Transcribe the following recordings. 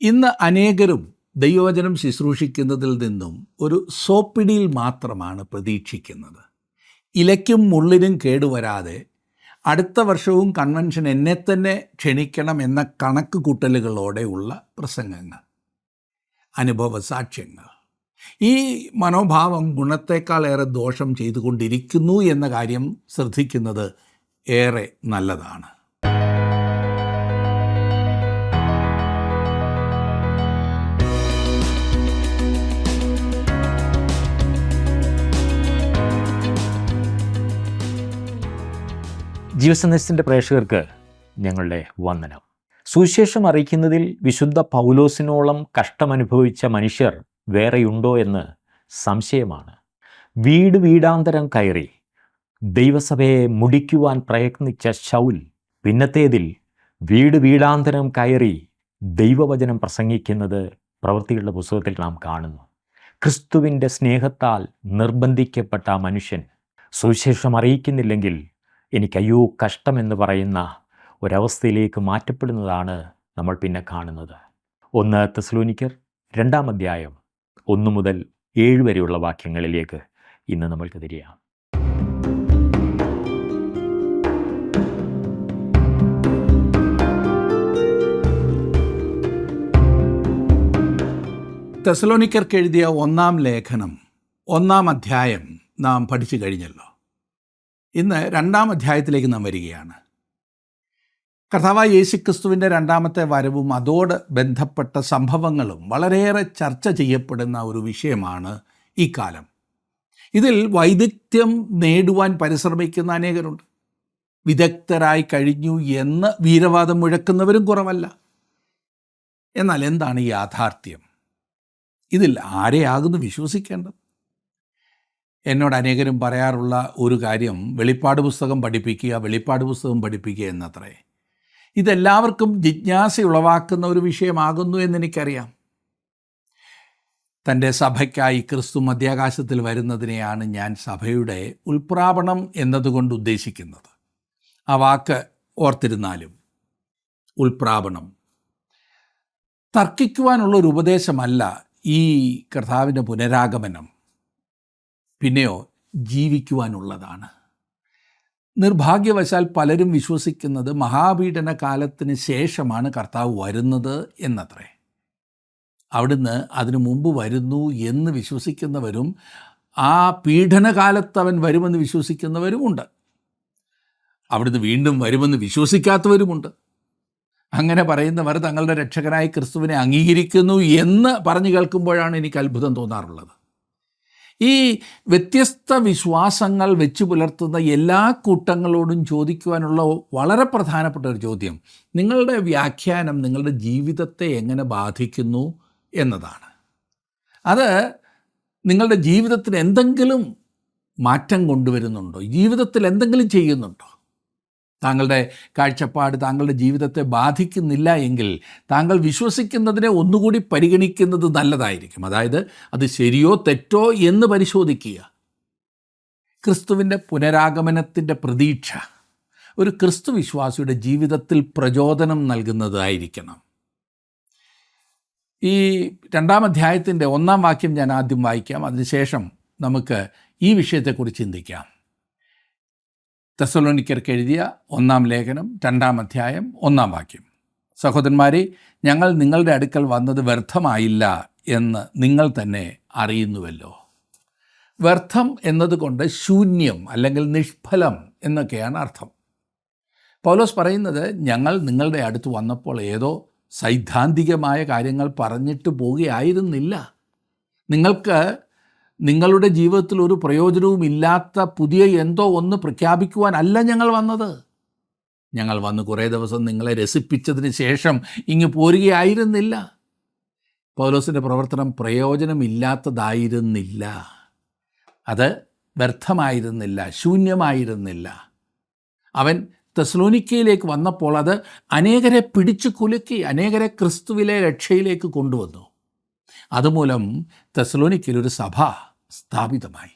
ഇന്ന് അനേകരും ദൈവവചനം ശുശ്രൂഷിക്കുന്നതിൽ നിന്നും ഒരു സോപ്പിടിയിൽ മാത്രമാണ് പ്രതീക്ഷിക്കുന്നത്. ഇലയ്ക്കും മുള്ളിനും കേടുവരാതെ അടുത്ത വർഷവും കൺവെൻഷൻ എന്നെ തന്നെ ക്ഷണിക്കണം എന്ന കണക്ക് കൂട്ടലുകളോടെയുള്ള പ്രസംഗങ്ങൾ, അനുഭവ സാക്ഷ്യങ്ങൾ. ഈ മനോഭാവം ഗുണത്തേക്കാളേറെ ദോഷം ചെയ്തുകൊണ്ടിരിക്കുന്നു എന്ന കാര്യം ശ്രദ്ധിക്കുന്നത് ഏറെ നല്ലതാണ്. ജീവസന്ദേശത്തിൻ്റെ പ്രേക്ഷകർക്ക് ഞങ്ങളുടെ വന്ദനം. സുവിശേഷം അറിയിക്കുന്നതിൽ വിശുദ്ധ പൗലോസിനോളം കഷ്ടമനുഭവിച്ച മനുഷ്യർ വേറെയുണ്ടോ എന്ന് സംശയമാണ്. വീട് വീടാന്തരം കയറി ദൈവസഭയെ മുടിക്കുവാൻ പ്രയത്നിച്ച ശൗൽ പിന്നത്തേതിൽ വീട് വീടാന്തരം കയറി ദൈവവചനം പ്രസംഗിക്കുന്നത് പ്രവൃത്തികളുടെ പുസ്തകത്തിൽ നാം കാണുന്നു. ക്രിസ്തുവിൻ്റെ സ്നേഹത്താൽ നിർബന്ധിക്കപ്പെട്ട ആ മനുഷ്യൻ സുവിശേഷം അറിയിക്കുന്നില്ലെങ്കിൽ എനിക്കയ്യോ കഷ്ടമെന്ന് പറയുന്ന ഒരവസ്ഥയിലേക്ക് മാറ്റപ്പെടുന്നതാണ് നമ്മൾ പിന്നെ കാണുന്നത്. 1 തെസ്സലോനിക്കർ 2-ാം അധ്യായം 1 മുതൽ 7 വരെയുള്ള വാക്യങ്ങളിലേക്ക് ഇന്ന് നമ്മൾക്ക് തിരിയാം. തെസ്സലോനിക്കർക്ക് എഴുതിയ 1-ാം ലേഖനം 1-ാം അധ്യായം നാം പഠിച്ചു കഴിഞ്ഞല്ലോ. ഇന്ന് 2-ാം അധ്യായത്തിലേക്ക് നാം വരികയാണ്. കർത്താവായ യേശുക്രിസ്തുവിൻ്റെ 2ാമത്തെ വരവും അതോട് ബന്ധപ്പെട്ട സംഭവങ്ങളും വളരെയേറെ ചർച്ച ചെയ്യപ്പെടുന്ന ഒരു വിഷയമാണ് ഈ കാലം. ഇതിൽ വൈദഗ്ധ്യം നേടുവാൻ പരിശ്രമിക്കുന്ന അനേകരുണ്ട്. വിദഗ്ധരായി കഴിഞ്ഞു എന്ന് വീരവാദം മുഴക്കുന്നവരും കുറവല്ല. എന്നാൽ എന്താണ് ഈ യാഥാർത്ഥ്യം? ഇതിൽ ആരെയാകുന്നു വിശ്വസിക്കേണ്ടത്? എന്നോട് അനേകരും പറയാറുള്ള ഒരു കാര്യം വെളിപ്പാട് പുസ്തകം പഠിപ്പിക്കുക എന്നത്രേ. ഇതെല്ലാവർക്കും ജിജ്ഞാസ ഉളവാക്കുന്ന ഒരു വിഷയമാകുന്നു എന്നെനിക്കറിയാം. തൻ്റെ സഭയ്ക്കായി ക്രിസ്തു മധ്യാകാശത്തിൽ വരുന്നതിനെയാണ് ഞാൻ സഭയുടെ ഉൽപ്രാപണം എന്നതുകൊണ്ട് ഉദ്ദേശിക്കുന്നത്. ആ വാക്ക് ഓർത്തിരുന്നാലും, ഉൽപ്രാപണം തർക്കിക്കുവാനുള്ളൊരു ഉപദേശമല്ല ഈ കർത്താവിൻ്റെ പുനരാഗമനം. പിന്നെയോ ജീവിക്കുവാനുള്ളതാണ്. നിർഭാഗ്യവശാൽ പലരും വിശ്വസിക്കുന്നത് മഹാപീഡന കാലത്തിന് ശേഷമാണ് കർത്താവ് വരുന്നത് എന്നത്രേ. അവിടുന്ന് അതിനു മുമ്പ് വരുന്നു എന്ന് വിശ്വസിക്കുന്നവരും ആ പീഡനകാലത്ത് അവൻ വരുമെന്ന് വിശ്വസിക്കുന്നവരുമുണ്ട്. അവിടുന്ന് വീണ്ടും വരുമെന്ന് വിശ്വസിക്കാത്തവരുമുണ്ട്. അങ്ങനെ പറയുന്നവർ തങ്ങളുടെ രക്ഷകനായ ക്രിസ്തുവിനെ അംഗീകരിക്കുന്നു എന്ന് പറഞ്ഞു കേൾക്കുമ്പോഴാണ് എനിക്ക് അത്ഭുതം തോന്നാറുള്ളത്. ഈ വ്യത്യസ്ത വിശ്വാസങ്ങൾ വെച്ചു പുലർത്തുന്ന എല്ലാ കൂട്ടങ്ങളോടും ചോദിക്കുവാനുള്ള വളരെ പ്രധാനപ്പെട്ട ഒരു ചോദ്യം, നിങ്ങളുടെ വ്യാഖ്യാനം നിങ്ങളുടെ ജീവിതത്തെ എങ്ങനെ ബാധിക്കുന്നു എന്നതാണ്. അത് നിങ്ങളുടെ ജീവിതത്തിന് എന്തെങ്കിലും മാറ്റം കൊണ്ടുവരുന്നുണ്ടോ? ജീവിതത്തിൽ എന്തെങ്കിലും ചെയ്യുന്നുണ്ടോ? താങ്കളുടെ കാഴ്ചപ്പാട് താങ്കളുടെ ജീവിതത്തെ ബാധിക്കുന്നില്ല എങ്കിൽ താങ്കൾ വിശ്വസിക്കുന്നതിനെ ഒന്നുകൂടി പരിഗണിക്കുന്നത് നല്ലതായിരിക്കും. അതായത് അത് ശരിയോ തെറ്റോ എന്ന് പരിശോധിക്കുക. ക്രിസ്തുവിൻ്റെ പുനരാഗമനത്തിൻ്റെ പ്രതീക്ഷ ഒരു ക്രിസ്തു വിശ്വാസിയുടെ ജീവിതത്തിൽ പ്രചോദനം നൽകുന്നതായിരിക്കണം. ഈ 2-ാം അധ്യായത്തിൻ്റെ 1-ാം വാക്യം ഞാൻ ആദ്യം വായിക്കാം. അതിനുശേഷം നമുക്ക് ഈ വിഷയത്തെക്കുറിച്ച് ചിന്തിക്കാം. തെസ്സലോനിക്കർക്ക് എഴുതിയ 1-ാം ലേഖനം 2-ാം അധ്യായം 1-ാം വാക്യം. സഹോദരന്മാരെ, ഞങ്ങൾ നിങ്ങളുടെ അടുക്കൽ വന്നത് വ്യർത്ഥമായില്ല എന്ന് നിങ്ങൾ തന്നെ അറിയുന്നുവല്ലോ. വ്യർത്ഥം എന്നതുകൊണ്ട് ശൂന്യം അല്ലെങ്കിൽ നിഷ്ഫലം എന്നൊക്കെയാണ് അർത്ഥം. പൗലോസ് പറയുന്നത്, ഞങ്ങൾ നിങ്ങളുടെ അടുത്ത് വന്നപ്പോൾ ഏതോ സൈദ്ധാന്തികമായ കാര്യങ്ങൾ പറഞ്ഞിട്ട് പോവുകയായിരുന്നില്ല. നിങ്ങൾക്ക് നിങ്ങളുടെ ജീവിതത്തിൽ ഒരു പ്രയോജനവും ഇല്ലാത്ത പുതിയ എന്തോ ഒന്ന് പ്രഖ്യാപിക്കുവാനല്ല ഞങ്ങൾ വന്നത്. ഞങ്ങൾ വന്ന് കുറേ ദിവസം നിങ്ങളെ രസിപ്പിച്ചതിന് ശേഷം ഇങ്ങ് പോരുകയായിരുന്നില്ല. പൗലോസിൻ്റെ പ്രവർത്തനം പ്രയോജനമില്ലാത്തതായിരുന്നില്ല. അത് വ്യർത്ഥമായിരുന്നില്ല, ശൂന്യമായിരുന്നില്ല. അവൻ തെസ്സലോനിക്കയിലേക്ക് വന്നപ്പോൾ അത് അനേകരെ പിടിച്ചു കുലുക്കി, അനേകരെ ക്രിസ്തുവിലെ രക്ഷയിലേക്ക് കൊണ്ടുവന്നു. അതുമൂലം തെസ്സലോനിക്കയിൽ ഒരു സഭ സ്ഥാപിതമായി.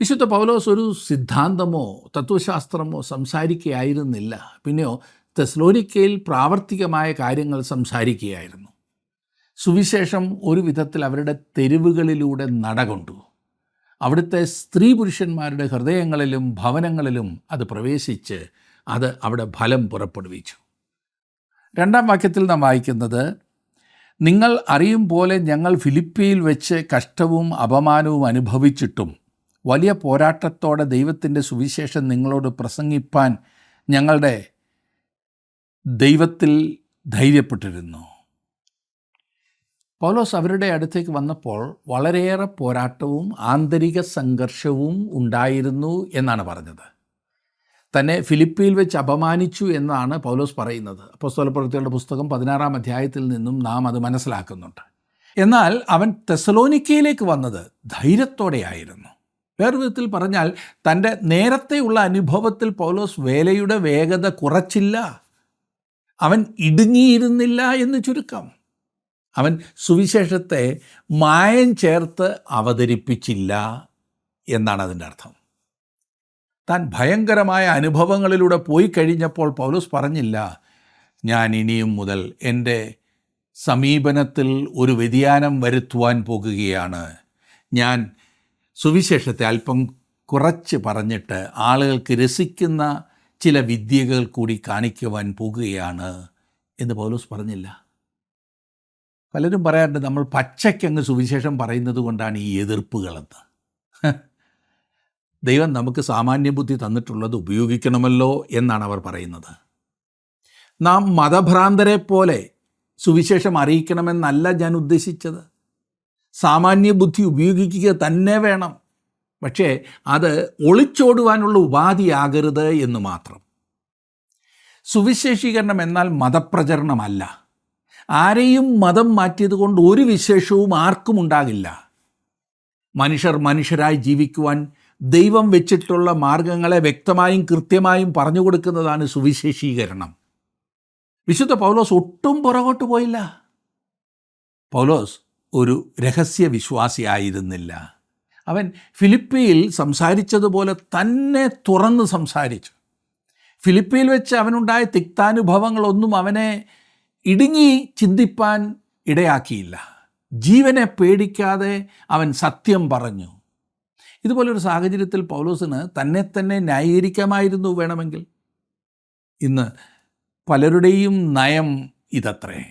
വിശുദ്ധ പൗലോസ് ഒരു സിദ്ധാന്തമോ തത്വശാസ്ത്രമോ സംസാരിക്കുകയായിരുന്നില്ല. പിന്നെയോ തെസ്സലോനിക്കയിൽ പ്രാവർത്തികമായ കാര്യങ്ങൾ സംസാരിക്കുകയായിരുന്നു. സുവിശേഷം ഒരു വിധത്തിൽ അവരുടെ തെരുവുകളിലൂടെ നടകൊണ്ടു. അവിടുത്തെ സ്ത്രീ പുരുഷന്മാരുടെ ഹൃദയങ്ങളിലും ഭവനങ്ങളിലും അത് പ്രവേശിച്ച് അത് അവിടെ ഫലം പുറപ്പെടുവിച്ചു. 2-ാം വാക്യത്തിൽ നാം വായിക്കുന്നത്, നിങ്ങൾ അറിയും പോലെ ഞങ്ങൾ ഫിലിപ്പിയിൽ വെച്ച് കഷ്ടവും അപമാനവും അനുഭവിച്ചിട്ടും വലിയ പോരാട്ടത്തോടെ ദൈവത്തിൻ്റെ സുവിശേഷം നിങ്ങളോട് പ്രസംഗിപ്പാൻ ഞങ്ങളുടെ ദൈവത്തിൽ ധൈര്യപ്പെട്ടിരുന്നു. പൗലോസ് അവരുടെ അടുത്തേക്ക് വന്നപ്പോൾ വളരെയേറെ പോരാട്ടവും ആന്തരിക സംഘർഷവും ഉണ്ടായിരുന്നു എന്നാണ് പറഞ്ഞത്. തന്നെ ഫിലിപ്പിയിൽ വെച്ച് അപമാനിച്ചു എന്നാണ് പൗലോസ് പറയുന്നത്. അപ്പോസ്തലപ്രവൃത്തികളുടെ പുസ്തകം 16-ാം അധ്യായത്തിൽ നിന്നും നാം അത് മനസ്സിലാക്കുന്നുണ്ട്. എന്നാൽ അവൻ തെസലോനിക്കയിലേക്ക് വന്നത് ധൈര്യത്തോടെയായിരുന്നു. വേറൊരു വിധത്തിൽ പറഞ്ഞാൽ തൻ്റെ നേരത്തെയുള്ള അനുഭവത്തിൽ പൗലോസ് വേലയുടെ വേഗത കുറച്ചില്ല, അവൻ ഇടുങ്ങിയിരുന്നില്ല എന്ന് ചുരുക്കം. അവൻ സുവിശേഷത്തെ മായം ചേർത്ത് അവതരിപ്പിച്ചില്ല എന്നാണ് അതിൻ്റെ അർത്ഥം. താൻ ഭയങ്കരമായ അനുഭവങ്ങളിലൂടെ പോയി കഴിഞ്ഞപ്പോൾ പൗലോസ് പറഞ്ഞില്ല, ഞാൻ ഇനിയും മുതൽ എൻ്റെ സമീപനത്തിൽ ഒരു വ്യതിയാനം വരുത്തുവാൻ പോകുകയാണ്, ഞാൻ സുവിശേഷത്തെ അല്പം കുറച്ച് പറഞ്ഞിട്ട് ആളുകൾക്ക് രസിക്കുന്ന ചില വിദ്യകൾ കൂടി കാണിക്കുവാൻ പോകുകയാണ് എന്ന് പൗലോസ് പറഞ്ഞില്ല. പലരും പറയാറുണ്ട്, നമ്മൾ പച്ചയ്ക്കങ്ങ് സുവിശേഷം പറയുന്നത് കൊണ്ടാണ് ഈ എതിർപ്പുകളെന്ന്. ദൈവം നമുക്ക് സാമാന്യ ബുദ്ധി തന്നിട്ടുള്ളത് ഉപയോഗിക്കണമല്ലോ എന്നാണ് അവർ പറയുന്നത്. നാം മതഭ്രാന്തരെ പോലെ സുവിശേഷം അറിയിക്കണമെന്നല്ല ഞാൻ ഉദ്ദേശിച്ചത്. സാമാന്യ ബുദ്ധി ഉപയോഗിക്കുക തന്നെ വേണം, പക്ഷേ അത് ഒളിച്ചോടുവാനുള്ള ഉപാധിയാകരുത് എന്ന് മാത്രം. സുവിശേഷീകരണം എന്നാൽ മതപ്രചരണമല്ല. ആരെയും മതം മാറ്റിയത് കൊണ്ട് ഒരു വിശേഷവും ആർക്കും ഉണ്ടാകില്ല. മനുഷ്യർ മനുഷ്യരായി ജീവിക്കുവാൻ ദൈവം വെച്ചിട്ടുള്ള മാർഗങ്ങളെ വ്യക്തമായും കൃത്യമായും പറഞ്ഞു കൊടുക്കുന്നതാണ് സുവിശേഷീകരണം. വിശുദ്ധ പൗലോസ് ഒട്ടും പുറകോട്ട് പോയില്ല. പൗലോസ് ഒരു രഹസ്യ വിശ്വാസിയായിരുന്നില്ല. അവൻ ഫിലിപ്പിയിൽ സംസാരിച്ചതുപോലെ തന്നെ തുറന്ന് സംസാരിച്ചു. ഫിലിപ്പിയിൽ വെച്ച് അവനുണ്ടായ തിക്താനുഭവങ്ങളൊന്നും അവനെ ഇടുങ്ങി ചിന്തിപ്പാൻ ഇടയാക്കിയില്ല. ജീവനെ പേടിക്കാതെ അവൻ സത്യം പറഞ്ഞു. ഇതുപോലൊരു സാഹചര്യത്തിൽ പൗലോസിന് തന്നെ ന്യായീകരിക്കാമായിരുന്നു വേണമെങ്കിൽ. ഇന്ന് പലരുടെയും നയം ഇതത്രേ.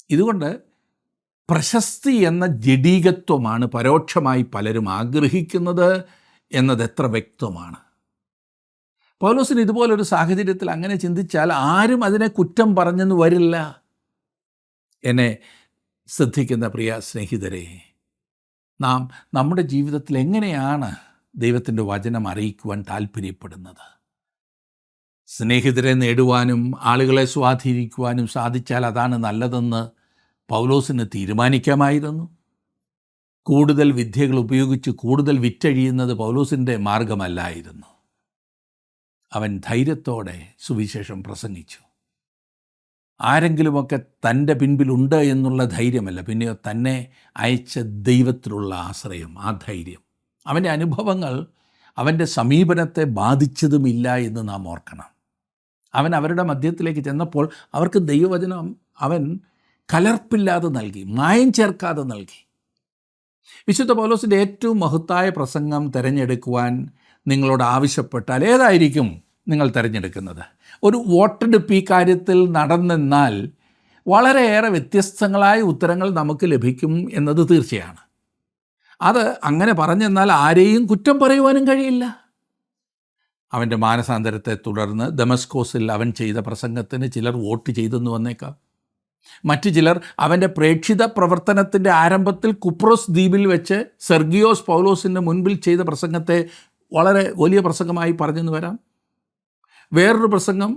ഇതുകൊണ്ട് പ്രശസ്തി എന്ന ജഡീകത്വമാണ് പരോക്ഷമായി പലരും ആഗ്രഹിക്കുന്നത് എന്നത് എത്ര വ്യക്തമാണ്. പൗലോസിന് ഇതുപോലൊരു സാഹചര്യത്തിൽ അങ്ങനെ ചിന്തിച്ചാൽ ആരും അതിനെ കുറ്റം പറഞ്ഞെന്ന് വരില്ല. എന്നെ ശ്രദ്ധിക്കുന്ന പ്രിയ സ്നേഹിതരെ, നാം നമ്മുടെ ജീവിതത്തിൽ എങ്ങനെയാണ് ദൈവത്തിൻ്റെ വചനം അറിയിക്കുവാൻ താല്പര്യപ്പെടുന്നത്? സ്നേഹിതരെ നേടുവാനും ആളുകളെ സ്വാധീനിക്കുവാനും സാധിച്ചാൽ അതാണ് നല്ലതെന്ന് പൗലോസിന് തീരുമാനിക്കാമായിരുന്നു. കൂടുതൽ വിദ്യകൾ ഉപയോഗിച്ച് കൂടുതൽ വിറ്റഴിയുന്നത് പൗലോസിൻ്റെ മാർഗമല്ലായിരുന്നു. അവൻ ധൈര്യത്തോടെ സുവിശേഷം പ്രസംഗിച്ചു. ആരെങ്കിലുമൊക്കെ തൻ്റെ പിൻപിലുണ്ട് എന്നുള്ള ധൈര്യമല്ല, പിന്നെയോ തന്നെ അയച്ച ദൈവത്തിലുള്ള ആശ്രയം, ആ ധൈര്യം. അവൻ്റെ അനുഭവങ്ങൾ അവൻ്റെ സമീപനത്തെ ബാധിച്ചതുമില്ല എന്ന് നാം ഓർക്കണം. അവൻ അവരുടെ മധ്യത്തിലേക്ക് ചെന്നപ്പോൾ അവർക്ക് ദൈവവചനം അവൻ കലർപ്പില്ലാതെ നൽകി, മായം ചേർക്കാതെ നൽകി. വിശുദ്ധ പൗലോസിൻ്റെ ഏറ്റവും മഹത്തായ പ്രസംഗം തിരഞ്ഞെടുക്കുവാൻ നിങ്ങളോട് ആവശ്യപ്പെട്ടാൽ ഏതായിരിക്കും നിങ്ങൾ തിരഞ്ഞെടുക്കുന്നത്? ഒരു വോട്ടെടുപ്പ് ഈ കാര്യത്തിൽ നടന്നെന്നാൽ വളരെയേറെ വ്യത്യസ്തങ്ങളായ ഉത്തരങ്ങൾ നമുക്ക് ലഭിക്കും എന്നത് തീർച്ചയാണ്. അത് അങ്ങനെ പറഞ്ഞെന്നാൽ ആരെയും കുറ്റം പറയുവാനും കഴിയില്ല. അവൻ്റെ മാനസാന്തരത്തെ തുടർന്ന് ദമസ്കോസിൽ അവൻ ചെയ്ത പ്രസംഗത്തിന് ചിലർ വോട്ട് ചെയ്തെന്ന് വന്നേക്കാം. മറ്റു ചിലർ അവൻ്റെ പ്രേക്ഷിത പ്രവർത്തനത്തിൻ്റെ ആരംഭത്തിൽ കുപ്രോസ് ദ്വീപിൽ വെച്ച് സെർഗിയോസ് പൗലോസിൻ്റെ മുൻപിൽ ചെയ്ത പ്രസംഗത്തെ വളരെ വലിയ പ്രസംഗമായി പറഞ്ഞെന്ന് വരാം. വേറൊരു പ്രസംഗം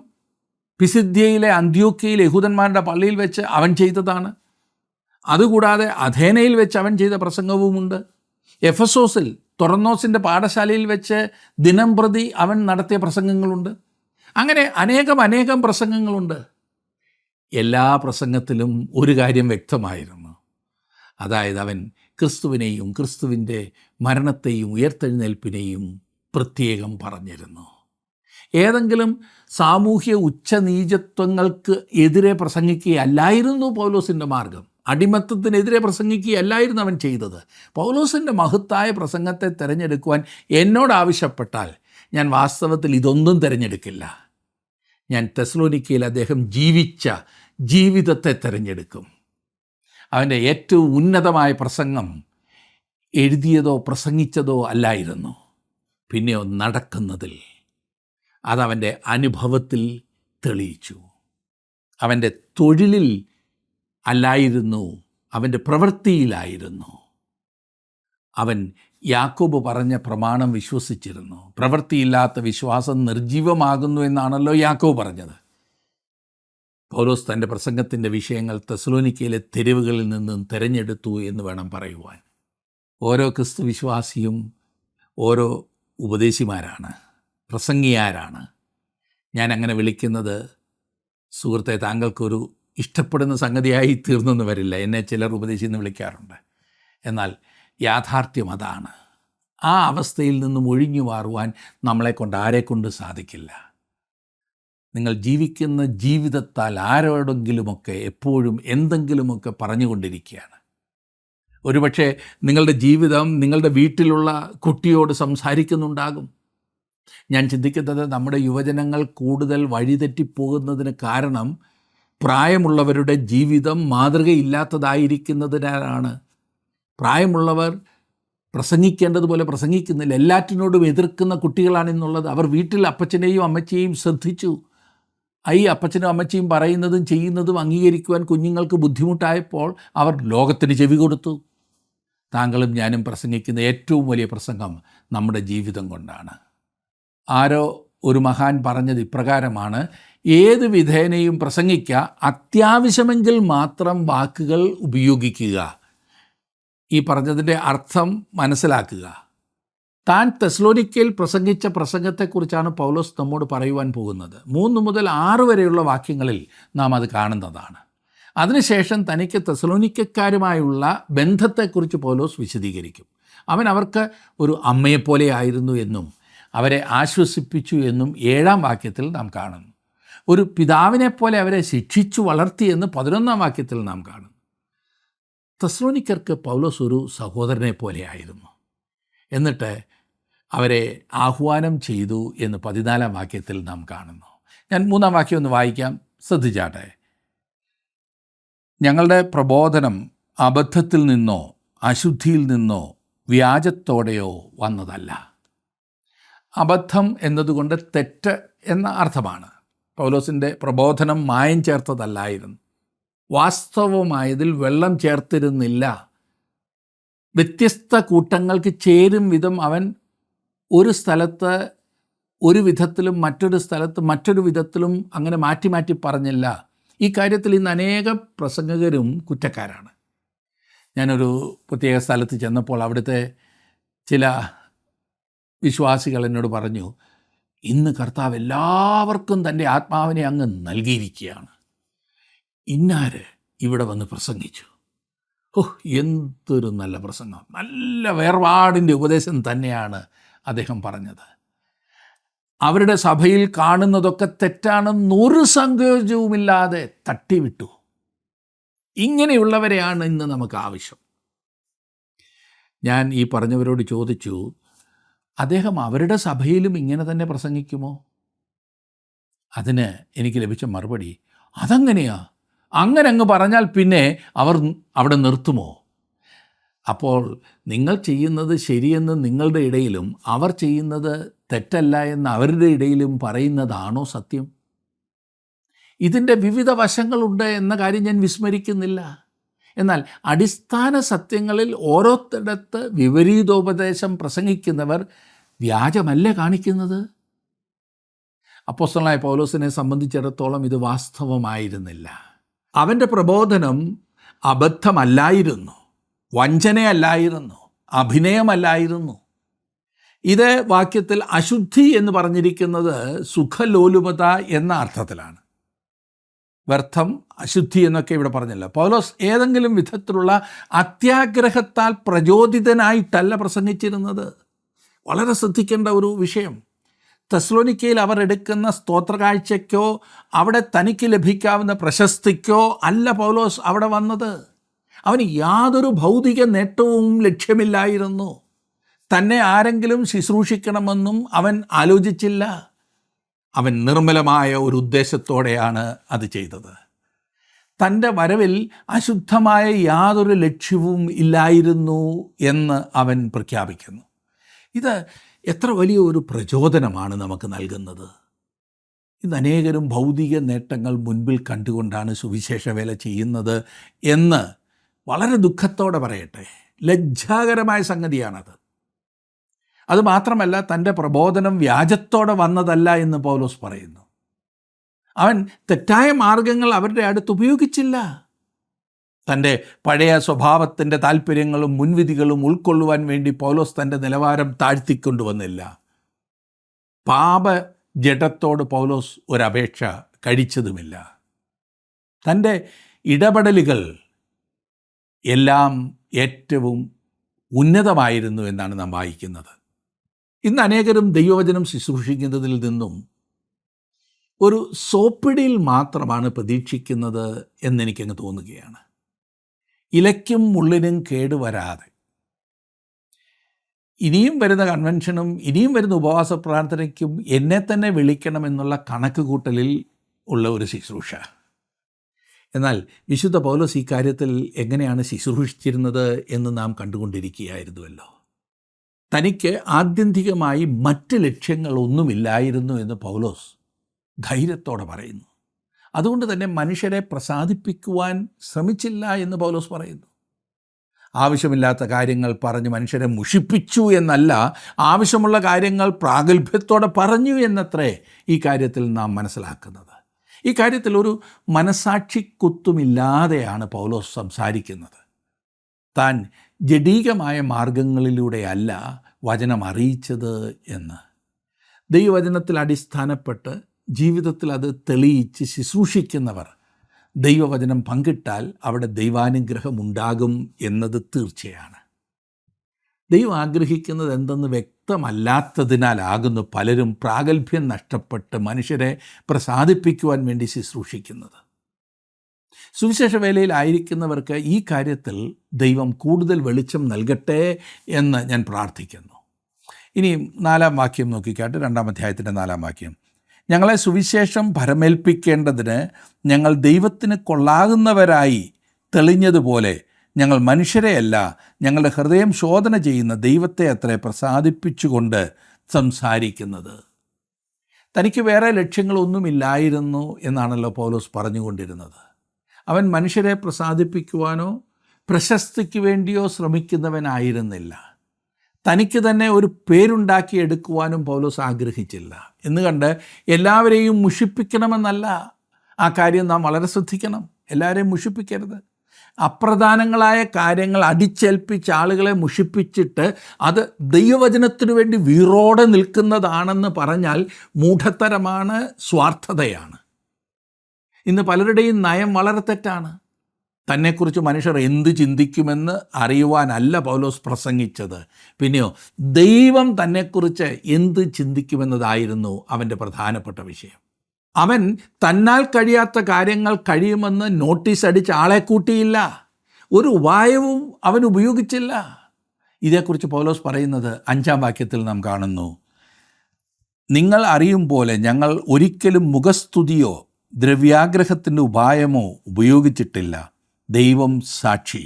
പിസിദ്ധ്യയിലെ അന്ത്യോക്യയിലെ യഹൂദന്മാരുടെ പള്ളിയിൽ വെച്ച് അവൻ ചെയ്തതാണ്. അതുകൂടാതെ അഥേനയിൽ വെച്ച് അവൻ ചെയ്ത പ്രസംഗവുമുണ്ട്. എഫസോസിൽ തൊറന്നോസിൻ്റെ പാഠശാലയിൽ വെച്ച് ദിനം പ്രതി അവൻ നടത്തിയ പ്രസംഗങ്ങളുണ്ട്. അങ്ങനെ അനേകം പ്രസംഗങ്ങളുണ്ട്. എല്ലാ പ്രസംഗത്തിലും ഒരു കാര്യം വ്യക്തമായിരുന്നു. അതായത് അവൻ ക്രിസ്തുവിനെയും ക്രിസ്തുവിൻ്റെ മരണത്തെയും ഉയർത്തെഴുന്നേൽപ്പിനെയും പ്രത്യേകം പറഞ്ഞിരുന്നു. ഏതെങ്കിലും സാമൂഹ്യ ഉച്ചനീചത്വങ്ങൾക്ക് എതിരെ പ്രസംഗിക്കുകയല്ലായിരുന്നു പൗലോസിൻ്റെ മാർഗം. അടിമത്തത്തിനെതിരെ പ്രസംഗിക്കുകയല്ലായിരുന്നു അവൻ ചെയ്തത്. പൗലോസിൻ്റെ മഹത്തായ പ്രസംഗത്തെ തിരഞ്ഞെടുക്കുവാൻ എന്നോട് ആവശ്യപ്പെട്ടാൽ ഞാൻ വാസ്തവത്തിൽ ഇതൊന്നും തിരഞ്ഞെടുക്കില്ല. ഞാൻ തെസ്സലോനിക്കയിൽ അദ്ദേഹം ജീവിച്ച ജീവിതത്തെ തിരഞ്ഞെടുക്കും. അവൻ്റെ ഏറ്റവും ഉന്നതമായ പ്രസംഗം എഴുതിയതോ പ്രസംഗിച്ചതോ അല്ലായിരുന്നു, പിന്നെയോ നടക്കുന്നതിൽ. അതവൻ്റെ അനുഭവത്തിൽ തെളിയിച്ചു. അവൻ്റെ തൊഴിലിൽ അല്ലായിരുന്നു, അവൻ്റെ പ്രവൃത്തിയിലായിരുന്നു. അവൻ യാക്കോബ് പറഞ്ഞ പ്രമാണം വിശ്വസിച്ചിരുന്നു. പ്രവൃത്തിയില്ലാത്ത വിശ്വാസം നിർജീവമാകുന്നു എന്നാണല്ലോ യാക്കോബ് പറഞ്ഞത്. പൗലോസ് തൻ്റെ പ്രസംഗത്തിൻ്റെ വിഷയങ്ങൾ തെസ്സലോനിക്കയിലെ തെരുവുകളിൽ നിന്നും തിരഞ്ഞെടുത്തു എന്ന് വേണം പറയുവാൻ. ഓരോ ക്രിസ്തു വിശ്വാസിയും ഓരോ ഉപദേശിമാരാണ്, പ്രസംഗിയാരാണ്. ഞാൻ അങ്ങനെ വിളിക്കുന്നത് സുഹൃത്തെ താങ്കൾക്കൊരു ഇഷ്ടപ്പെടുന്ന സംഗതിയായി തീർന്നെന്ന് വരില്ല. എന്നെ ചിലർ ഉപദേശിന്ന് വിളിക്കാറുണ്ട്. എന്നാൽ യാഥാർത്ഥ്യം അതാണ്. ആ അവസ്ഥയിൽ നിന്നും ഒഴിഞ്ഞു മാറുവാൻ നമ്മളെക്കൊണ്ട് ആരെക്കൊണ്ട് സാധിക്കില്ല. നിങ്ങൾ ജീവിക്കുന്ന ജീവിതത്താൽ ആരോടെങ്കിലുമൊക്കെ എപ്പോഴും എന്തെങ്കിലുമൊക്കെ പറഞ്ഞുകൊണ്ടിരിക്കുകയാണ്. ഒരുപക്ഷെ നിങ്ങളുടെ ജീവിതം നിങ്ങളുടെ വീട്ടിലുള്ള കുട്ടിയോട് സംസാരിക്കുന്നുണ്ടാകും. ഞാൻ ചിന്തിക്കുന്നത് നമ്മുടെ യുവജനങ്ങൾ കൂടുതൽ വഴിതെറ്റിപ്പോകുന്നതിന് കാരണം പ്രായമുള്ളവരുടെ ജീവിതം മാതൃകയില്ലാത്തതായിരിക്കുന്നതിനാലാണ്. പ്രായമുള്ളവർ പ്രസംഗിക്കേണ്ടതുപോലെ പ്രസംഗിക്കുന്നില്ല, എല്ലാറ്റിനോടും എതിർക്കുന്ന കുട്ടികളാണെന്നുള്ളത്. അവർ വീട്ടിൽ അപ്പച്ചനെയും അമ്മച്ചയെയും ശ്രദ്ധിച്ചു. ഈ അപ്പച്ചനും അമ്മച്ചയും പറയുന്നതും ചെയ്യുന്നതും അംഗീകരിക്കുവാൻ കുഞ്ഞുങ്ങൾക്ക് ബുദ്ധിമുട്ടായപ്പോൾ അവർ ലോകത്തിന് ചെവി കൊടുത്തു. താങ്കളും ഞാനും പ്രസംഗിക്കുന്ന ഏറ്റവും വലിയ പ്രസംഗം നമ്മുടെ ജീവിതം കൊണ്ടാണ്. ആരോ ഒരു മഹാൻ പറഞ്ഞത് ഇപ്രകാരമാണ്: ഏത് വിധേനയും പ്രസംഗിക്കുക, അത്യാവശ്യമെങ്കിൽ മാത്രം വാക്കുകൾ ഉപയോഗിക്കുക. ഈ പറഞ്ഞതിൻ്റെ അർത്ഥം മനസ്സിലാക്കുക. താൻ തെസ്സലോനിക്കയിൽ പ്രസംഗിച്ച പ്രസംഗത്തെക്കുറിച്ചാണ് പൗലോസ് നമ്മോട് പറയുവാൻ പോകുന്നത്. 3 മുതൽ 6 വരെയുള്ള വാക്യങ്ങളിൽ നാം അത് കാണുന്നതാണ്. അതിനുശേഷം തനിക്ക് തെസ്സലോനിക്കക്കാരുമായുള്ള ബന്ധത്തെക്കുറിച്ച് പൗലോസ് വിശദീകരിക്കും. അവൻ അവർക്ക് ഒരു അമ്മയെപ്പോലെ ആയിരുന്നു എന്നും അവരെ ആശ്വസിപ്പിച്ചു എന്നും 7-ാം വാക്യത്തിൽ നാം കാണുന്നു. ഒരു പിതാവിനെപ്പോലെ അവരെ ശിക്ഷിച്ചു വളർത്തിയെന്ന് 11-ാം വാക്യത്തിൽ നാം കാണുന്നു. തെസ്സലോനിക്കർക്ക് പൗലോസ് ഒരു സഹോദരനെ പോലെ ആയിരുന്നു. എന്നിട്ട് അവരെ ആഹ്വാനം ചെയ്തു എന്ന് 14-ാം വാക്യത്തിൽ നാം കാണുന്നു. ഞാൻ 3-ാം വാക്യം ഒന്ന് വായിക്കാം, ശ്രദ്ധിച്ചാട്ടെ. ഞങ്ങളുടെ പ്രബോധനം അബദ്ധത്തിൽ നിന്നോ അശുദ്ധിയിൽ നിന്നോ വ്യാജത്തോടെയോ വന്നതല്ല. അബദ്ധം എന്നതുകൊണ്ട് തെറ്റ് എന്ന അർത്ഥമാണ്. പൗലോസിൻ്റെ പ്രബോധനം മായം ചേർത്തതല്ലായിരുന്നു, വാസ്തവമായതിൽ വെള്ളം ചേർത്തിരുന്നില്ല. വ്യത്യസ്ത കൂട്ടങ്ങൾക്ക് ചേരും വിധം അവൻ ഒരു സ്ഥലത്ത് ഒരു വിധത്തിലും മറ്റൊരു സ്ഥലത്ത് മറ്റൊരു വിധത്തിലും അങ്ങനെ മാറ്റി മാറ്റി പറഞ്ഞില്ല. ഈ കാര്യത്തിൽ ഇന്ന് അനേക പ്രസംഗകരും കുറ്റക്കാരാണ്. ഞാനൊരു പ്രത്യേക സ്ഥലത്ത് ചെന്നപ്പോൾ അവിടുത്തെ ചില വിശ്വാസികൾ എന്നോട് പറഞ്ഞു, ഇന്ന് കർത്താവ് എല്ലാവർക്കും തൻ്റെ ആത്മാവിനെ അങ്ങ് നൽകിയിരിക്കുകയാണ്. ഇന്നാര് ഇവിടെ വന്ന് പ്രസംഗിച്ചു. എന്തൊരു നല്ല പ്രസംഗം, നല്ല വേർപാടിൻ്റെ ഉപദേശം തന്നെയാണ് അദ്ദേഹം പറഞ്ഞത്. അവരുടെ സഭയിൽ കാണുന്നതൊക്കെ തെറ്റാണെന്ന് ഒരു സങ്കോചവുമില്ലാതെ തട്ടിവിട്ടു. ഇങ്ങനെയുള്ളവരെയാണ് ഇന്ന് നമുക്ക് ആവശ്യം. ഞാൻ ഈ പറഞ്ഞവരോട് ചോദിച്ചു, അദ്ദേഹം അവരുടെ സഭയിലും ഇങ്ങനെ തന്നെ പ്രസംഗിക്കുമോ? അതിന് എനിക്ക് ലഭിച്ച മറുപടി, അതെങ്ങനെയാ? അങ്ങനെ അങ്ങ് പറഞ്ഞാൽ പിന്നെ അവർ അവിടെ നിർത്തുമോ? അപ്പോൾ നിങ്ങൾ ചെയ്യുന്നത് ശരിയെന്ന് നിങ്ങളുടെ ഇടയിലും അവർ ചെയ്യുന്നത് തെറ്റല്ല എന്ന് അവരുടെ ഇടയിലും പറയുന്നതാണോ സത്യം? ഇതിൻ്റെ വിവിധ വശങ്ങളുണ്ട് എന്ന കാര്യം ഞാൻ വിസ്മരിക്കുന്നില്ല. എന്നാൽ അടിസ്ഥാന സത്യങ്ങളിൽ ഓരോരുത്തരിടത്ത് വിപരീതോപദേശം പ്രസംഗിക്കുന്നവർ വ്യാജമല്ലേ കാണിക്കുന്നത്? അപ്പോസ്തലനായ പൗലോസിനെ സംബന്ധിച്ചിടത്തോളം ഇത് വാസ്തവമായിരുന്നില്ല. അവൻ്റെ പ്രബോധനം അബദ്ധമല്ലായിരുന്നു, വഞ്ചനയല്ലായിരുന്നു, അഭിനയമല്ലായിരുന്നു. ഇത് വാക്യത്തിൽ അശുദ്ധി എന്ന് പറഞ്ഞിരിക്കുന്നത് സുഖലോലുപത എന്ന അർത്ഥത്തിലാണ്. വ്യർത്ഥം, അശുദ്ധി എന്നൊക്കെ ഇവിടെ പറഞ്ഞില്ല. പൗലോസ് ഏതെങ്കിലും വിധത്തിലുള്ള അത്യാഗ്രഹത്താൽ പ്രചോദിതനായിട്ടല്ല പ്രസംഗിച്ചിരുന്നത്. വളരെ ശ്രദ്ധിക്കേണ്ട ഒരു വിഷയം. തെസ്സലോനിക്കയിൽ അവർ എടുക്കുന്ന സ്തോത്രകാഴ്ചയ്ക്കോ അവിടെ തനിക്ക് ലഭിക്കാവുന്ന പ്രശസ്തിക്കോ അല്ല പൗലോസ് അവിടെ വന്നത്. അവന് യാതൊരു ഭൗതിക നേട്ടവും ലക്ഷ്യമില്ലായിരുന്നു. തന്നെ ആരെങ്കിലും ശുശ്രൂഷിക്കണമെന്നും അവൻ ആലോചിച്ചില്ല. അവൻ നിർമ്മലമായ ഒരു ഉദ്ദേശത്തോടെയാണ് അത് ചെയ്തത്. തൻ്റെ വരവിൽ അശുദ്ധമായ യാതൊരു ലക്ഷ്യവും ഇല്ലായിരുന്നു എന്ന് അവൻ പ്രഖ്യാപിക്കുന്നു. ഇത് എത്ര വലിയ ഒരു പ്രചോദനമാണ് നമുക്ക് നൽകുന്നത്. ഇന്ന് അനേകരും ഭൗതിക നേട്ടങ്ങൾ മുൻപിൽ കണ്ടുകൊണ്ടാണ് സുവിശേഷ വേല ചെയ്യുന്നത് എന്ന് വളരെ ദുഃഖത്തോടെ പറയട്ടെ. ലജ്ജാകരമായ സംഗതിയാണത്. അതുമാത്രമല്ല, തൻ്റെ പ്രബോധനം വ്യാജത്തോടെ വന്നതല്ല എന്ന് പൗലോസ് പറയുന്നു. അവൻ തെറ്റായ മാർഗങ്ങൾ അവരുടെ അടുത്ത് ഉപയോഗിച്ചില്ല. തൻ്റെ പഴയ സ്വഭാവത്തിൻ്റെ താല്പര്യങ്ങളും മുൻവിധികളും ഉൾക്കൊള്ളുവാൻ വേണ്ടി പൗലോസ് തൻ്റെ നിലവാരം താഴ്ത്തിക്കൊണ്ടുവന്നില്ല. പാപജഡത്തോട് പൗലോസ് ഒരപേക്ഷ കഴിച്ചതുമില്ല. തൻ്റെ ഇടപെടലുകൾ എല്ലാം ഏറ്റവും ഉന്നതമായിരുന്നു എന്നാണ് നാം വായിക്കുന്നത്. ഇന്ന് അനേകരും ദൈവവചനം ശുശ്രൂഷിക്കുന്നതിൽ നിന്നും ഒരു സോപ്പിടിയിൽ മാത്രമാണ് പ്രതീക്ഷിക്കുന്നത് എന്നെനിക്കങ്ങ് തോന്നുകയാണ്. ഇലയ്ക്കും മുള്ളിനും കേടുവരാതെ ഇനിയും വരുന്ന കൺവെൻഷനും ഇനിയും വരുന്ന ഉപവാസ പ്രാർത്ഥനയ്ക്കും എന്നെ തന്നെ വിളിക്കണമെന്നുള്ള കണക്ക് കൂട്ടലിൽ ഉള്ള ഒരു ശുശ്രൂഷ. എന്നാൽ വിശുദ്ധ പൗലോസ് ഈ കാര്യത്തിൽ എങ്ങനെയാണ് ശുശ്രൂഷിച്ചിരുന്നത് എന്ന് നാം കണ്ടുകൊണ്ടിരിക്കുകയായിരുന്നുവല്ലോ. തനിക്ക് ആത്യന്തികമായി മറ്റ് ലക്ഷ്യങ്ങളൊന്നുമില്ലായിരുന്നു എന്ന് പൗലോസ് ധൈര്യത്തോടെ പറയുന്നു. അതുകൊണ്ട് തന്നെ മനുഷ്യരെ പ്രസാദിപ്പിക്കുവാൻ ശ്രമിച്ചില്ല എന്ന് പൗലോസ് പറയുന്നു. ആവശ്യമില്ലാത്ത കാര്യങ്ങൾ പറഞ്ഞ് മനുഷ്യരെ മുഷിപ്പിച്ചു എന്നല്ല, ആവശ്യമുള്ള കാര്യങ്ങൾ പ്രാഗൽഭ്യത്തോടെ പറഞ്ഞു എന്നത്രേ ഈ കാര്യത്തിൽ നാം മനസ്സിലാക്കുന്നത്. ഈ കാര്യത്തിൽ ഒരു മനസാക്ഷിക്കുത്തുമില്ലാതെയാണ് പൗലോസ് സംസാരിക്കുന്നത്. താൻ ജഡീകമായ മാർഗങ്ങളിലൂടെയല്ല വചനം അറിയിച്ചത് എന്ന്. ദൈവവചനത്തിൽ അടിസ്ഥാനപ്പെട്ട് ജീവിതത്തിൽ അത് തെളിയിച്ച് ശുശ്രൂഷിക്കുന്നവർ ദൈവവചനം പങ്കിട്ടാൽ അവിടെ ദൈവാനുഗ്രഹം ഉണ്ടാകും എന്നത് തീർച്ചയാണ്. ദൈവം ആഗ്രഹിക്കുന്നത് എന്തെന്ന് വ്യക്തമല്ലാത്തതിനാലാകുന്നു പലരും പ്രാഗൽഭ്യം നഷ്ടപ്പെട്ട് മനുഷ്യരെ പ്രസാദിപ്പിക്കുവാൻ വേണ്ടി ശുശ്രൂഷിക്കുന്നത്. സുവിശേഷ വേലയിലായിരിക്കുന്നവർക്ക് ഈ കാര്യത്തിൽ ദൈവം കൂടുതൽ വെളിച്ചം നൽകട്ടെ എന്ന് ഞാൻ പ്രാർത്ഥിക്കുന്നു. ഇനി 4-ാം വാക്യം നോക്കിക്കാട്ട്, 2-ാം അധ്യായത്തിൻ്റെ 4-ാം വാക്യം. ഞങ്ങളെ സുവിശേഷം ഭരമേൽപ്പിക്കേണ്ടതിന് ഞങ്ങൾ ദൈവത്തിന് കൊള്ളാകുന്നവരായി തെളിഞ്ഞതുപോലെ ഞങ്ങൾ മനുഷ്യരെയല്ല, ഞങ്ങളുടെ ഹൃദയം ശോധന ചെയ്യുന്ന ദൈവത്തെ അത്രേ പ്രസാദിപ്പിച്ചുകൊണ്ട് സംസാരിക്കുന്നത്. തനിക്ക് വേറെ ലക്ഷ്യങ്ങളൊന്നുമില്ലായിരുന്നു എന്നാണല്ലോ പൗലോസ് പറഞ്ഞുകൊണ്ടിരുന്നത്. അവൻ മനുഷ്യരെ പ്രസാദിപ്പിക്കുവാനോ പ്രശസ്തിക്ക് വേണ്ടിയോ ശ്രമിക്കുന്നവനായിരുന്നില്ല. തനിക്ക് തന്നെ ഒരു പേരുണ്ടാക്കിയെടുക്കുവാനും പൗലോസ് ആഗ്രഹിച്ചില്ല. എന്ന് കണ്ട് എല്ലാവരെയും മുഷിപ്പിക്കണമെന്നല്ല. ആ കാര്യം നാം വളരെ ശ്രദ്ധിക്കണം. എല്ലാവരെയും മുഷിപ്പിക്കരുത്. അപ്രധാനങ്ങളായ കാര്യങ്ങൾ അടിച്ചേൽപ്പിച്ച് ആളുകളെ മുഷിപ്പിച്ചിട്ട് അത് ദൈവവചനത്തിനു വേണ്ടി വീറോടെ നിൽക്കുന്നതാണെന്ന് പറഞ്ഞാൽ മൂഢത്തരമാണ്, സ്വാർത്ഥതയാണ്. ഇന്ന് പലരുടെയും നയം വളരെ തെറ്റാണ്. തന്നെക്കുറിച്ച് മനുഷ്യർ എന്ത് ചിന്തിക്കുമെന്ന് അറിയുവാനല്ല പൗലോസ് പ്രസംഗിച്ചത്. പിന്നെയോ ദൈവം തന്നെക്കുറിച്ച് എന്ത് ചിന്തിക്കുമെന്നതായിരുന്നു അവൻ്റെ പ്രധാനപ്പെട്ട വിഷയം. അവൻ തന്നാൽ കഴിയാത്ത കാര്യങ്ങൾ കഴിയുമെന്ന് നോട്ടീസ് അടിച്ച് ആളെ കൂട്ടിയില്ല. ഒരു ഉപായവും അവൻ ഉപയോഗിച്ചില്ല. ഇതേക്കുറിച്ച് പൗലോസ് പറയുന്നത് 5-ാം വാക്യത്തിൽ നാം കാണുന്നു. നിങ്ങൾ അറിയും പോലെ ഞങ്ങൾ ഒരിക്കലും മുഖസ്തുതിയോ ദ്രവ്യാഗ്രഹത്തിൻ്റെ ഉപായമോ ഉപയോഗിച്ചിട്ടില്ല. ദൈവം സാക്ഷി.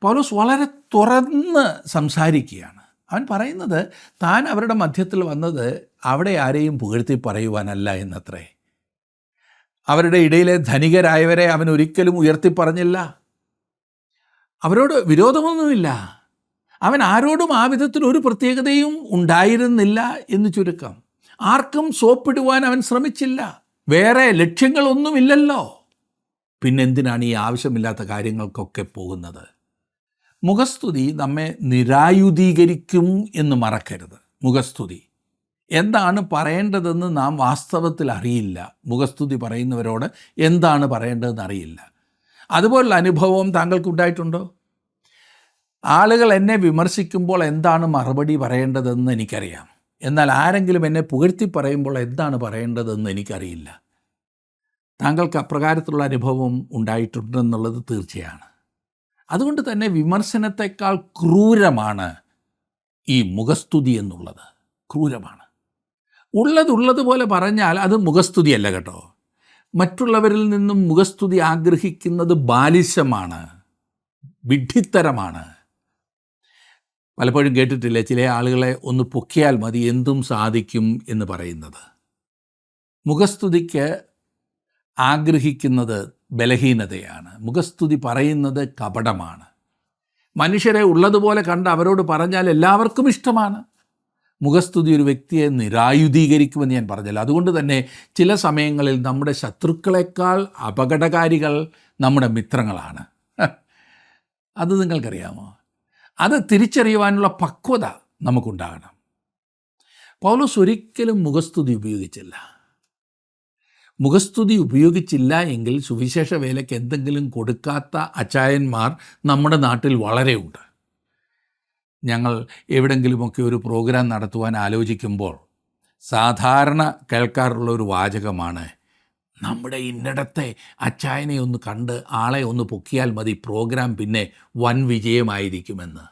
പൗലോസ് വളരെ തുറന്ന് സംസാരിക്കുകയാണ്. അവൻ പറയുന്നത് താൻ അവരുടെ മധ്യത്തിൽ വന്നത് അവിടെ ആരെയും പുകഴ്ത്തി പറയുവാനല്ല എന്നത്രേ. അവരുടെ ഇടയിലെ ധനികരായവരെ അവൻ ഒരിക്കലും ഉയർത്തി പറഞ്ഞില്ല. അവരോട് വിരോധമൊന്നുമില്ല. അവൻ ആരോടും ആ വിധത്തിൽ ഒരു പ്രത്യേകതയും ഉണ്ടായിരുന്നില്ല എന്ന് ചുരുക്കം. ആർക്കും സോപ്പിടുവാൻ അവൻ ശ്രമിച്ചില്ല. വേറെ ലക്ഷ്യങ്ങളൊന്നുമില്ലല്ലോ. പിന്നെന്തിനാണ് ഈ ആവശ്യമില്ലാത്ത കാര്യങ്ങൾക്കൊക്കെ പോകുന്നത്? മുഖസ്തുതി നമ്മെ നിരായുധീകരിക്കും എന്ന് മറക്കരുത്. മുഖസ്തുതി എന്താണ് പറയേണ്ടതെന്ന് നാം വാസ്തവത്തിൽ അറിയില്ല. മുഖസ്തുതി പറയുന്നവരോട് എന്താണ് പറയേണ്ടതെന്ന് അറിയില്ല. അതുപോലുള്ള അനുഭവം താങ്കൾക്കുണ്ടായിട്ടുണ്ടോ? ആളുകൾ എന്നെ വിമർശിക്കുമ്പോൾ എന്താണ് മറുപടി പറയേണ്ടതെന്ന് എനിക്കറിയാം. എന്നാൽ ആരെങ്കിലും എന്നെ പുകഴ്ത്തി പറയുമ്പോൾ എന്താണ് പറയേണ്ടതെന്ന് എനിക്കറിയില്ല. താങ്കൾക്ക് അപ്രകാരത്തിലുള്ള അനുഭവം ഉണ്ടായിട്ടുണ്ടെന്നുള്ളത് തീർച്ചയാണ്. അതുകൊണ്ട് തന്നെ വിമർശനത്തെക്കാൾ ക്രൂരമാണ് ഈ മുഖസ്തുതി എന്നുള്ളത്. ക്രൂരമാണ്. ഉള്ളതുപോലെ പറഞ്ഞാൽ അത് മുഖസ്തുതിയല്ല കേട്ടോ. മറ്റുള്ളവരിൽ നിന്നും മുഖസ്തുതി ആഗ്രഹിക്കുന്നത് ബാലിശമാണ്, വിഡ്ഢിത്തരമാണ്. പലപ്പോഴും കേട്ടിട്ടില്ലേ ചില ആളുകളെ ഒന്ന് പൊക്കിയാൽ മതി എന്തും സാധിക്കും എന്ന് പറയുന്നത്. മുഖസ്തുതിക്ക് ആഗ്രഹിക്കുന്നത് ബലഹീനതയാണ്. മുഖസ്തുതി പറയുന്നത് കപടമാണ്. മനുഷ്യരെ ഉള്ളതുപോലെ കണ്ട് അവരോട് പറഞ്ഞാൽ എല്ലാവർക്കും ഇഷ്ടമാണ്. മുഖസ്തുതി ഒരു വ്യക്തിയെ നിരായുധീകരിക്കുമെന്ന് ഞാൻ പറഞ്ഞല്ലോ. അതുകൊണ്ട് തന്നെ ചില സമയങ്ങളിൽ നമ്മുടെ ശത്രുക്കളെക്കാൾ അപകടകാരികൾ നമ്മുടെ മിത്രങ്ങളാണ്. അത് നിങ്ങൾക്കറിയാമോ? അത് തിരിച്ചറിയുവാനുള്ള പക്വത നമുക്കുണ്ടാകണം. പൗലോസ് ഒരിക്കലും മുഖസ്തുതി ഉപയോഗിച്ചില്ല. മുഖസ്തുതി ഉപയോഗിച്ചില്ല എങ്കിൽ സുവിശേഷ വേലയ്ക്ക് എന്തെങ്കിലും കൊടുക്കാത്ത അച്ചായന്മാർ നമ്മുടെ നാട്ടിൽ വളരെയുണ്ട്. ഞങ്ങൾ എവിടെങ്കിലുമൊക്കെ ഒരു പ്രോഗ്രാം നടത്തുവാൻ ആലോചിക്കുമ്പോൾ സാധാരണ കേൾക്കാറുള്ള ഒരു വാചകമാണ്, നമ്മുടെ ഇന്നിടത്തെ അച്ചായനെ ഒന്ന് കണ്ട് ആളെ ഒന്ന് പൊക്കിയാൽ മതി, പ്രോഗ്രാം പിന്നെ വൻ വിജയമായിരിക്കുമെന്ന്.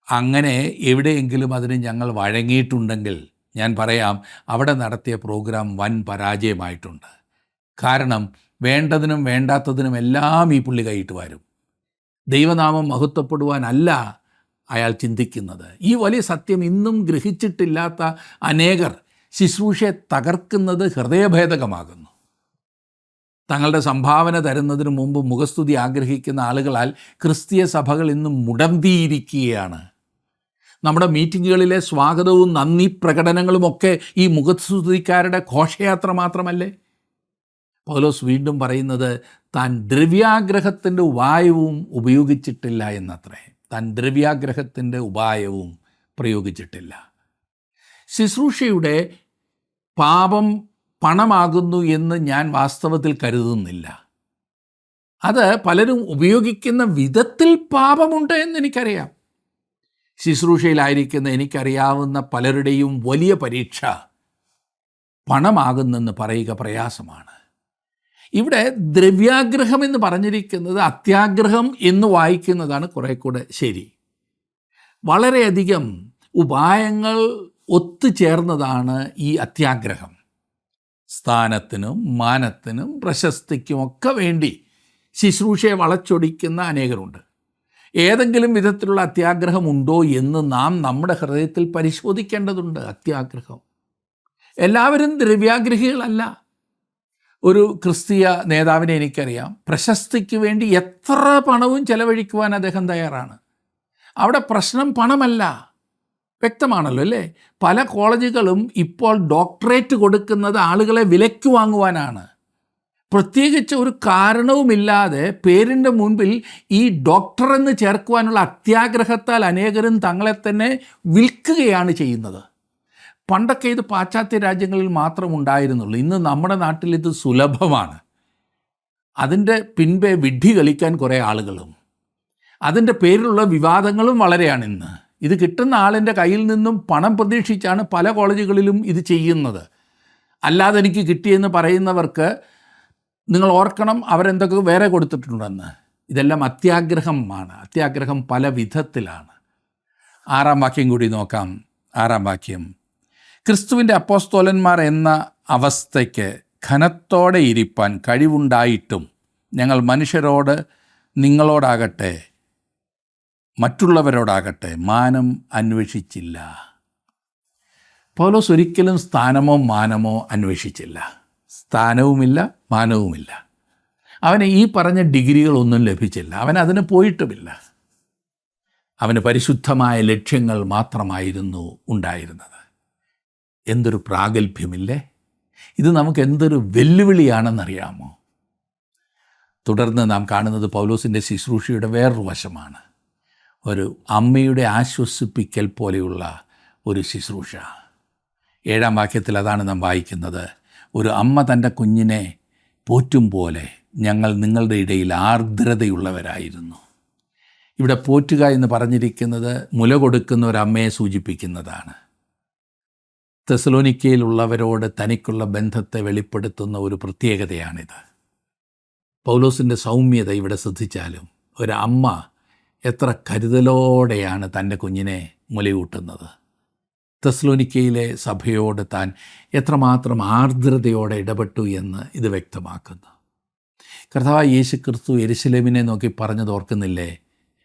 അങ്ങനെ എവിടെയെങ്കിലും അതിന് ഞങ്ങൾ വഴങ്ങിയിട്ടുണ്ടെങ്കിൽ ഞാൻ പറയാം, അവിടെ നടത്തിയ പ്രോഗ്രാം വൻ പരാജയമായിട്ടുണ്ട്. കാരണം വേണ്ടതിനും വേണ്ടാത്തതിനും എല്ലാം ഈ പുള്ളി കൈയിട്ട് വരും. ദൈവനാമം മഹത്വപ്പെടുവാനല്ല അയാൾ ചിന്തിക്കുന്നത്. ഈ വലിയ സത്യം ഇന്നും ഗ്രഹിച്ചിട്ടില്ലാത്ത അനേകർ ശുശ്രൂഷയെ തകർക്കുന്നത് ഹൃദയഭേദകമാകുന്നു. തങ്ങളുടെ സംഭാവന തരുന്നതിന് മുമ്പ് മുഖസ്തുതി ആഗ്രഹിക്കുന്ന ആളുകളാൽ ക്രിസ്തീയ സഭകൾ ഇന്നും മുടന്തിയിരിക്കുകയാണ്. നമ്മുടെ മീറ്റിങ്ങുകളിലെ സ്വാഗതവും നന്ദി പ്രകടനങ്ങളുമൊക്കെ ഈ മുഖസ്തുതിക്കാരുടെ ഘോഷയാത്ര മാത്രമല്ലേ? പൗലോസ് വീണ്ടും പറയുന്നത് താൻ ദ്രവ്യാഗ്രഹത്തിൻ്റെ ഉപായവും ഉപയോഗിച്ചിട്ടില്ല എന്നത്രേ. താൻ ദ്രവ്യാഗ്രഹത്തിൻ്റെ ഉപായവും പ്രയോഗിച്ചിട്ടില്ല. ശുശ്രൂഷയുടെ പാപം പണമാകുന്നു എന്ന് ഞാൻ വാസ്തവത്തിൽ കരുതുന്നില്ല. അത് പലരും ഉപയോഗിക്കുന്ന വിധത്തിൽ പാപമുണ്ട് എന്നെനിക്കറിയാം. ശുശ്രൂഷയിലായിരിക്കുന്ന എനിക്കറിയാവുന്ന പലരുടെയും വലിയ പരീക്ഷ പണമാകുന്നെന്ന് പറയുക പ്രയാസമാണ്. ഇവിടെ ദ്രവ്യാഗ്രഹം എന്ന് പറഞ്ഞിരിക്കുന്നത് അത്യാഗ്രഹം എന്ന് വായിക്കുന്നതാണ് കുറേ കൂടെ ശരി. വളരെയധികം ഉപായങ്ങൾ ഒത്തുചേർന്നതാണ് ഈ അത്യാഗ്രഹം. സ്ഥാനത്തിനും മാനത്തിനും പ്രശസ്തിക്കുമൊക്കെ വേണ്ടി ശുശ്രൂഷയെ വളച്ചൊടിക്കുന്ന അനേകരുണ്ട്. ഏതെങ്കിലും വിധത്തിലുള്ള അത്യാഗ്രഹമുണ്ടോ എന്ന് നാം നമ്മുടെ ഹൃദയത്തിൽ പരിശോധിക്കേണ്ടതുണ്ട്. അത്യാഗ്രഹം, എല്ലാവരും ദ്രവ്യാഗ്രഹികളല്ല. ഒരു ക്രിസ്തീയ നേതാവിനെ എനിക്കറിയാം, പ്രശസ്തിക്ക് വേണ്ടി എത്ര പണവും ചെലവഴിക്കുവാൻ അദ്ദേഹം തയ്യാറാണ്. അവിടെ പ്രശ്നം പണമല്ല, വ്യക്തമാണല്ലോ അല്ലേ? പല കോളേജുകളും ഇപ്പോൾ ഡോക്ടറേറ്റ് കൊടുക്കുന്നത് ആളുകളെ വിലയ്ക്ക് വാങ്ങുവാനാണ്. പ്രത്യേകിച്ച് ഒരു കാരണവുമില്ലാതെ പേരിൻ്റെ മുൻപിൽ ഈ ഡോക്ടർ എന്ന് ചേർക്കുവാനുള്ള അത്യാഗ്രഹത്താൽ അനേകരും തങ്ങളെ തന്നെ വിൽക്കുകയാണ് ചെയ്യുന്നത്. പണ്ടൊക്കെ ഇത് പാശ്ചാത്യ രാജ്യങ്ങളിൽ മാത്രം ഉണ്ടായിരുന്നുള്ളൂ. ഇന്ന് നമ്മുടെ നാട്ടിൽ ഇത് സുലഭമാണ്. അതിൻ്റെ പിൻപേ വിഡ്ഢി കളിക്കാൻ കുറേ ആളുകളും അതിൻ്റെ പേരിലുള്ള വിവാദങ്ങളും വളരെയാണ് ഇന്ന്. ഇത് കിട്ടുന്ന ആളിൻ്റെ കയ്യിൽ നിന്നും പണം പ്രതീക്ഷിച്ചാണ് പല കോളേജുകളിലും ഇത് ചെയ്യുന്നത്. അല്ലാതെ എനിക്ക് കിട്ടിയെന്ന് പറയുന്നവർക്ക് നിങ്ങൾ ഓർക്കണം അവരെന്തൊക്കെ വേറെ കൊടുത്തിട്ടുണ്ടെന്ന്. ഇതെല്ലാം അത്യാഗ്രഹമാണ്. അത്യാഗ്രഹം പല വിധത്തിലാണ്. 6-ാം വാക്യം കൂടി നോക്കാം. 6-ാം വാക്യം, ക്രിസ്തുവിൻ്റെ അപ്പോസ്തോലന്മാർ എന്ന അവസ്ഥയ്ക്ക് ഘനത്തോടെ ഇരിപ്പാൻ കഴിവുണ്ടായിട്ടും ഞങ്ങൾ മനുഷ്യരോട്, നിങ്ങളോടാകട്ടെ മറ്റുള്ളവരോടാകട്ടെ മാനം അന്വേഷിച്ചില്ല. പൗലോസ് ഒരിക്കലും സ്ഥാനമോ മാനമോ അന്വേഷിച്ചില്ല. സ്ഥാനവുമില്ല, മാനവുമില്ല. അവന് ഈ പറഞ്ഞ ഡിഗ്രികളൊന്നും ലഭിച്ചില്ല. അവൻ അതിന് പോയിട്ടുമില്ല. അവന് പരിശുദ്ധമായ ലക്ഷ്യങ്ങൾ മാത്രമായിരുന്നു ഉണ്ടായിരുന്നത്. എന്തൊരു പ്രാഗൽഭ്യമില്ലേ! ഇത് നമുക്ക് എന്തൊരു വെല്ലുവിളിയാണെന്നറിയാമോ? തുടർന്ന് നാം കാണുന്നത് പൗലോസിൻ്റെ ശുശ്രൂഷയുടെ വേറൊരു വശമാണ്. ഒരു അമ്മയുടെ ആശ്വസിപ്പിക്കൽ പോലെയുള്ള ഒരു ശുശ്രൂഷ. 7-ാം വാക്യത്തിൽ അതാണ് നാം വായിക്കുന്നത്. ഒരു അമ്മ തൻ്റെ കുഞ്ഞിനെ പോറ്റും പോലെ ഞങ്ങൾ നിങ്ങളുടെ ഇടയിൽ ആർദ്രതയുള്ളവരായിരുന്നു. ഇവിടെ പോറ്റുക എന്ന് പറഞ്ഞിരിക്കുന്നത് മുല കൊടുക്കുന്ന ഒരമ്മയെ സൂചിപ്പിക്കുന്നതാണ്. തെസലോനിക്കയിലുള്ളവരോട് തനിക്കുള്ള ബന്ധത്തെ വെളിപ്പെടുത്തുന്ന ഒരു പ്രത്യേകതയാണിത്. പൗലോസിൻ്റെ സൗമ്യത ഇവിടെ ശ്രദ്ധിച്ചാലും ഒരമ്മ എത്ര കരുതലോടെയാണ് തൻ്റെ കുഞ്ഞിനെ മുലയൂട്ടുന്നത്. തെസ്സലോനിക്കയിലെ സഭയോട് താൻ എത്രമാത്രം ആർദ്രതയോടെ ഇടപെട്ടു എന്ന് ഇത് വ്യക്തമാക്കുന്നു. കർത്താവായ യേശു ക്രിസ്തു യെരുശലേമിനെ നോക്കി പറഞ്ഞത് ഓർക്കുന്നില്ലേ?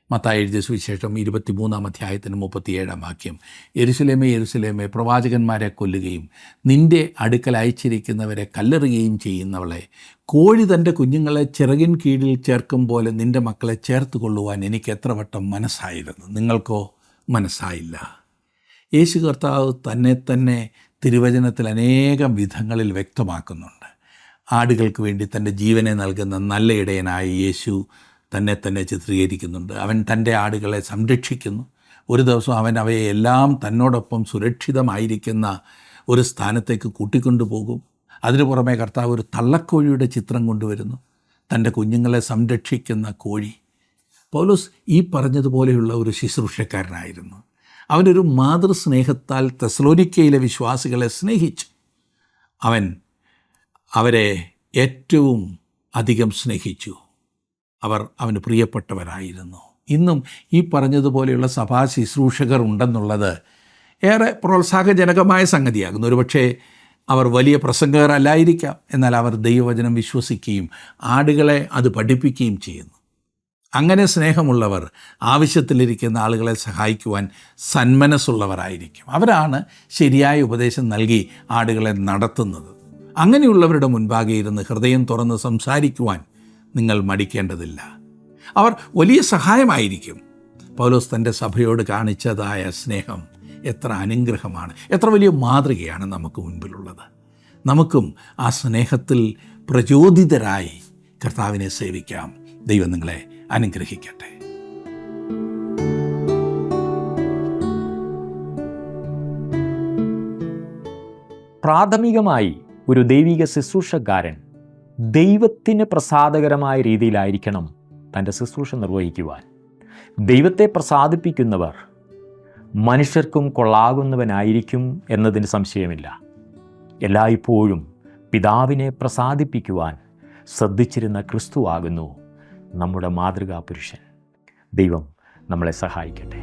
മത്തായി എഴുതിയ സുവിശേഷം 23-ാം അധ്യായത്തിന് 37-ാം വാക്യം, യെരുശലേമേ യെരുശലേമേ, പ്രവാചകന്മാരെ കൊല്ലുകയും നിൻ്റെ അടുക്കൽ അയച്ചിരിക്കുന്നവരെ കല്ലെറിയുകയും ചെയ്യുന്നവളെ, കോഴി തൻ്റെ കുഞ്ഞുങ്ങളെ ചിറകിൻ കീഴിൽ ചേർക്കും പോലെ നിൻ്റെ മക്കളെ ചേർത്ത് കൊള്ളുവാൻ എനിക്ക് എത്ര വട്ടം മനസ്സായിരുന്നു, നിങ്ങൾക്കോ മനസ്സായില്ല. യേശു കർത്താവ് തന്നെ തിരുവചനത്തിൽ അനേകം വിധങ്ങളിൽ വ്യക്തമാക്കുന്നുണ്ട്. ആടുകൾക്ക് വേണ്ടി തൻ്റെ ജീവനെ നൽകുന്ന നല്ല ഇടയനായ യേശു തന്നെ ചിത്രീകരിക്കുന്നുണ്ട്. അവൻ തൻ്റെ ആടുകളെ സംരക്ഷിക്കുന്നു. ഒരു ദിവസം അവൻ അവയെ എല്ലാം തന്നോടൊപ്പം സുരക്ഷിതമായിരിക്കുന്ന ഒരു സ്ഥാനത്തേക്ക് കൂട്ടിക്കൊണ്ടുപോകും. അതിനു പുറമെ കർത്താവ് ഒരു തള്ളക്കോഴിയുടെ ചിത്രം കൊണ്ടുവരുന്നു, തൻ്റെ കുഞ്ഞുങ്ങളെ സംരക്ഷിക്കുന്ന കോഴി. പൗലോസ് ഈ പറഞ്ഞതുപോലെയുള്ള ഒരു ശുശ്രൂഷക്കാരനായിരുന്നു. അവനൊരു മാതൃസ്നേഹത്താൽ തെസ്സലോനിക്കയിലെ വിശ്വാസികളെ സ്നേഹിച്ചു. അവൻ അവരെ ഏറ്റവും അധികം സ്നേഹിച്ചു. അവർ അവന് പ്രിയപ്പെട്ടവരായിരുന്നു. ഇന്നും ഈ പറഞ്ഞതുപോലെയുള്ള സഭാ ശുശ്രൂഷകർ ഉണ്ടെന്നുള്ളത് ഏറെ പ്രോത്സാഹജനകമായ സംഗതിയാകുന്നു. ഒരുപക്ഷെ അവർ വലിയ പ്രസംഗകരല്ലായിരിക്കാം, എന്നാൽ അവർ ദൈവവചനം വിശ്വസിക്കുകയും ആടുകളെ അത് പഠിപ്പിക്കുകയും ചെയ്യുന്നു. അങ്ങനെ സ്നേഹമുള്ളവർ ആവശ്യത്തിലിരിക്കുന്ന ആളുകളെ സഹായിക്കുവാൻ സന്മനസ്സുള്ളവരായിരിക്കും. അവരാണ് ശരിയായ ഉപദേശം നൽകി ആടുകളെ നടത്തുന്നത്. അങ്ങനെയുള്ളവരുടെ മുൻപാകെ ഇരുന്ന് ഹൃദയം തുറന്ന് സംസാരിക്കുവാൻ നിങ്ങൾ മടിക്കേണ്ടതില്ല. അവർ വലിയ സഹായമായിരിക്കും. പൗലോസ് തൻ്റെ സഭയോട് കാണിച്ചതായ സ്നേഹം എത്ര അനുഗ്രഹമാണ്, എത്ര വലിയ മാതൃകയാണ് നമുക്ക് മുൻപിലുള്ളത്. നമുക്കും ആ സ്നേഹത്തിൽ പ്രചോദിതരായി കർത്താവിനെ സേവിക്കാം. ദൈവം നിങ്ങളെ അനുഗ്രഹിക്കട്ടെ. പ്രാഥമികമായി ഒരു ദൈവിക ശുശ്രൂഷക്കാരൻ ദൈവത്തിന് പ്രസാദകരമായ രീതിയിലായിരിക്കണം തൻ്റെ ശുശ്രൂഷ നിർവഹിക്കുവാൻ. ദൈവത്തെ പ്രസാദിപ്പിക്കുന്നവർ മനുഷ്യർക്കും കൊള്ളാകുന്നവനായിരിക്കും എന്നതിന് സംശയമില്ല. എല്ലായ്പ്പോഴും പിതാവിനെ പ്രസാദിപ്പിക്കുവാൻ ശ്രദ്ധിച്ചിരുന്ന ക്രിസ്തുവാകുന്നു നമ്മുടെ മാതൃകാ പുരുഷൻ. ദൈവം നമ്മളെ സഹായിക്കട്ടെ.